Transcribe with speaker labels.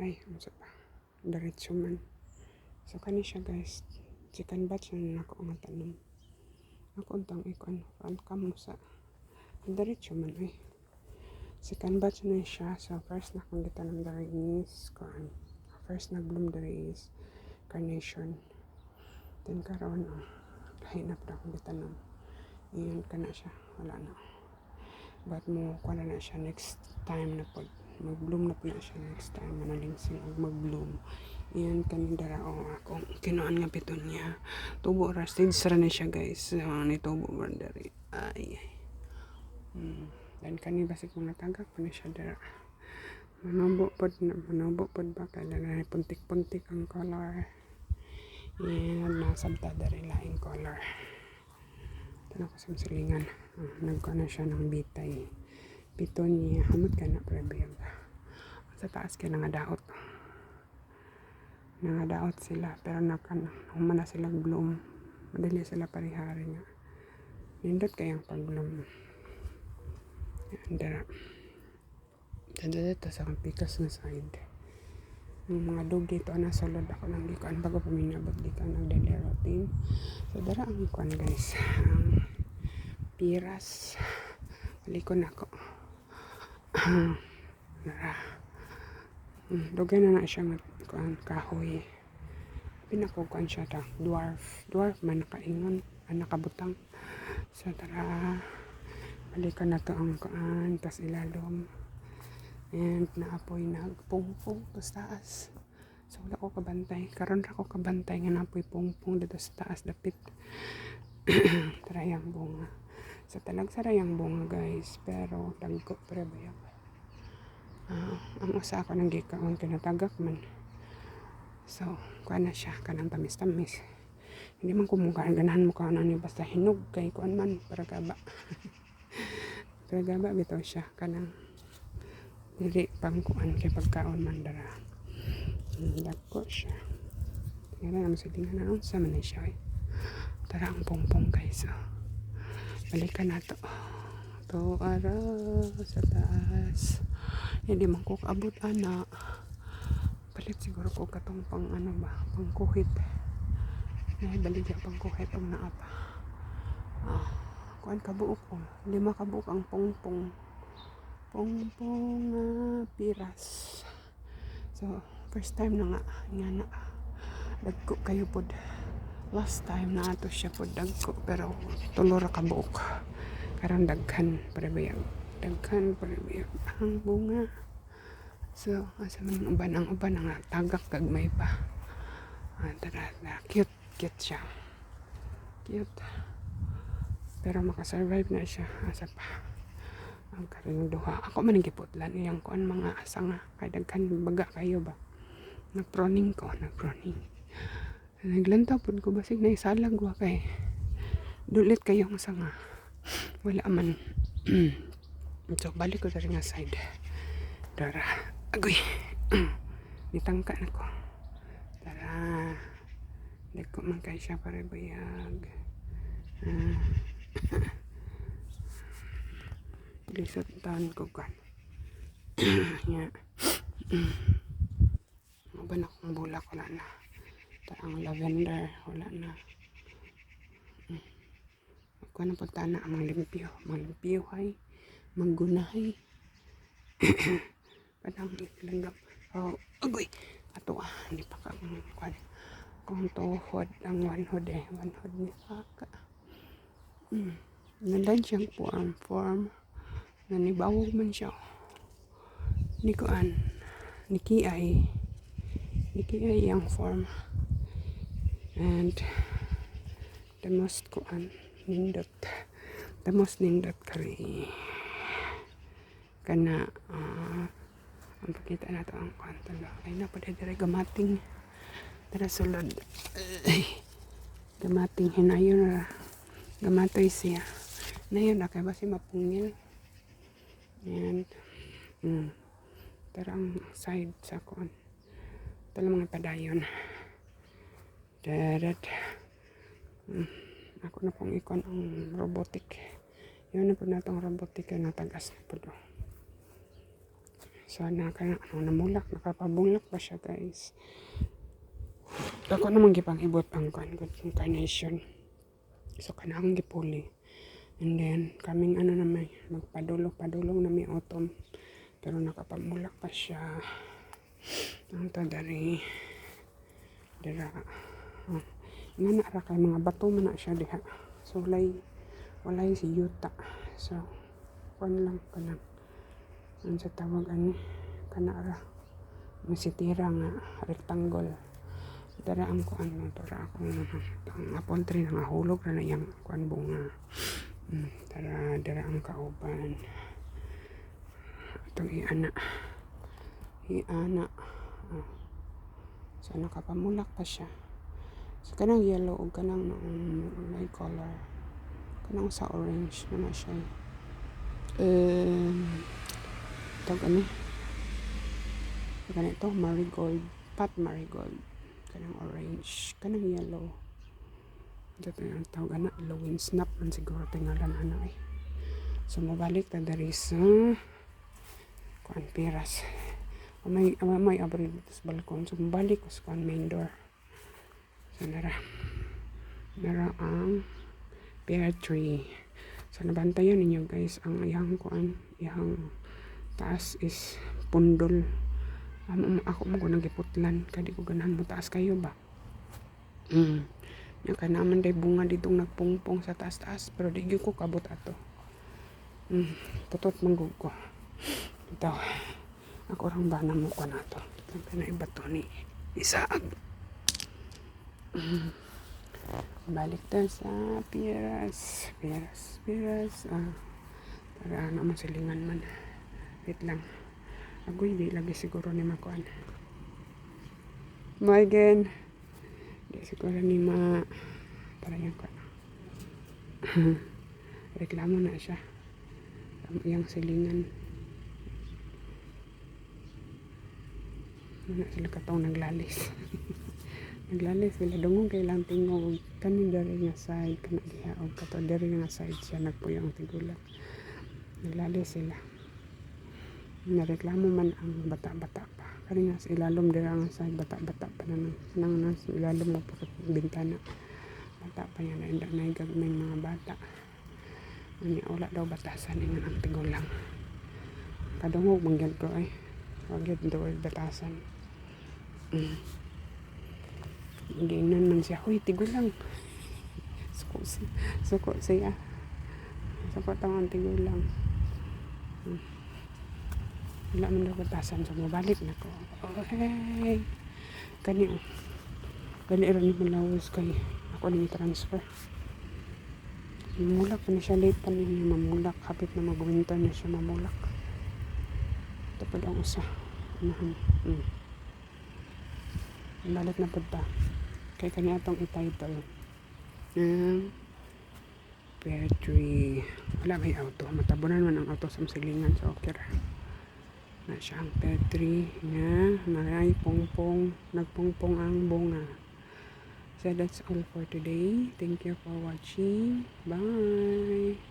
Speaker 1: Ay, unsa pa. Diretso man. So, kani siya guys. Chicken batch na ako ang tanom. Ako untang ikon. Front cam mo sa. Diretso man ay. Second batch na siya. So, first na akong gitanong dari is first na bloom dari is carnation. Then karon kahinap na akong gitanong. Iyon ka na siya. Wala na. But mo kuha na siya next time na po. Mag-bloom na po na siya next time. Manalingsing o mag-bloom. Iyan kami darao akong kinuan nga piton niya. Tubo ra. Stage ra na siya guys. Ni tubo ra dari. Ay. Dan kani basik mga tagak pa na siya dara. Manubo pod ba kaya na puntik-puntik ang color. Yan nasabta dari laing color. Tanong ko sa silingan. Nagkuha na siya ng bitay. Piton niya. Hamot ka na prebiyag. Sa taas kaya nangadaot. Nangadaot sila. Pero humana silang bloom. Madali sila parihari nga. Nindot kayang pag-bloom. Yan dara. Dito sa pikas na side. Yung mga dog dito na sulod ako ng gikuan bago paminabot dito ng daily routine. So dara ang kuan guys. Piras. Balikon ako. Dara. Dugay na siya kuan kahoy. Pinakukuan siya ta. Dwarf man nakaingon. Nakabutang. So dara. Balikan na to ang kuan. Tas ilalom. And naapoy nagpungpong to sa taas. So wala ko kabantay. Karon ra ko kabantay nga naapoy pungpong dito sa taas dapit. Tarayang bunga. So talag sarayang bunga guys. Pero dagko pre bayag. Ang usa ako nang gikaon kinatagak man. So kuan na siya kanang tamis-tamis. Hindi man kumukaan ganahan mo kaon ni basta hinog kay kuan man para gaba. Para gaba bitaw siya kanang dili pang kuan kay pagkaon man dara. Dagko siya. Tingnan naman sa tingnan na unsa man ni siya. Tara ang pongpong guys. Balikan na to. To ara sa taas. Hindi man ko kaabot ana. Palit siguro ko katong pang ano ba, pang kuhit. Baligya pang kuhit ang naa pa. Kuan kabuok ko. Hindi makabuok ang pongpong. Pongpong piras. So, first time na nga. Nga na. Dagko kayo pod. Last time na ato siya pod dagko. Pero tulora kabuok. Karang daghan parebayag. Daghan parebayag. Ang bunga. So, asa man ang uban ang tagak gagmay pa. Tara. Cute siya. Cute. Pero makasurvive na siya. Asa pa. Ang karing duha. Ako man giputlan iyang kuan mga asang kay daghan baga kayo ba. Nagproning. Naglantaw pud ko basig na isalag wa kay dulit kayong sanga. Wala man. So balik ko sa nga side. Dara. Agoy. Nitangka na ko. Dara. Dagko man kay siya para bayag. Lisod tahan ko kan. Nya. Maban akong bulak wala na. Tarang lavender wala na. Ako na punta na ang limpyo hay. Manggunahay. Padang langgam. Oh, agoy. Ato hindi pa ka kuan. Kung tuhod ang one hood ni Paka. Nandan siyang form. Nanibawog man siya. Ni kuan. Niki ay yung form. And the most kuan nindot. The most nindot kari. Kana ang pakita na to ang kuan talo. Ay na pwede dire gamating. Tara sulod. Gamating hinayon na. Gamatoy siya. Nayon na kay basi mapungil. And tara ang side sa kuan. Ito lang mga padayon. Darat. Ako na pong ikon ang robotic. Yun na po na itong robotic na natagas na po do. So namulak, nakapabulak pa siya guys. Ako naman gipang ibot ang carnation. So kanang gipuli. And then kaming naman magpadulong na may autumn. Pero nakapamulak pa siya. Ang tadari. Dira. Nga na ra kay mga bato man na siya diha. So walay si yuta. So kuan lang kanang ang sa tawag kana ra. Masitira nga rectangle. Dara ang kuan mo para ako ang apple tree nga hulog na yang kuan bunga. Dara ang kauban. Itong iana. So nakapamulak pa siya. So kanang yellow o kanang may color. Kanang sa orange na siya. Tawag ganito marigold, pot marigold. Kanang orange, kanang yellow. Ito yung tawag lowin snap man siguro tingalan So mabalik ta dari sa kuan piras. May abri dito sa balkon. So mabalik ko sa kuan main door. So nara ang pear tree. So nabantayan ninyo guys ang iyang taas is pundol. Ako mo ko nagiputlan kadi ko ganahan mo taas kayo ba. Nya naman day bunga ditong nagpungpong sa taas-taas pero di ko kabot ato. Putot manggug ko. Ito. Ako rang bana mo ko nato. Kana iba to ni Isaag. Balik ta sa piras. Para naman silingan man. Wait lang. Agoy di lagi siguro ni makuan. Morgan. Di siguro ni para yan ko. Reklamo na siya. Yung silingan. Wala sila katong naglalis. Naglalis sila dungong kailang tingog kanin dari nga side kana diha og kato dari nga side siya nagpuyang tigulang. Naglalis sila. Nareklamo man ang bata-bata pa. Kani nga sa ilalom dira nga sa bata-bata pa nang sa ilalom mo pa bintana. Bata pa yan na gagmay mga bata. Unya wala daw batasan ingon ang tigulang. Kadungog mangyad ko ay. Wag yun daw batasan. Giingnan man siya, "Hoy, tigulang." Suko siya. Suko tawang tigulang. Wala man daw batasan. So, mabalik na ko. Okay. Kani rin ni malawas kay ako ni transfer. Mamulak pa na siya. Late pa niya mamulak. Hapit na mag-winter na siya mamulak. Tapos ang usa. Balik na po ta. Kaya kanya itong ititle. Pear tree. Wala may auto. Matabunan man ang auto sa silingan. So, okay ra. Na siya ang pear tree na nagpungpong ang bunga. So that's all for today. Thank you for watching. Bye!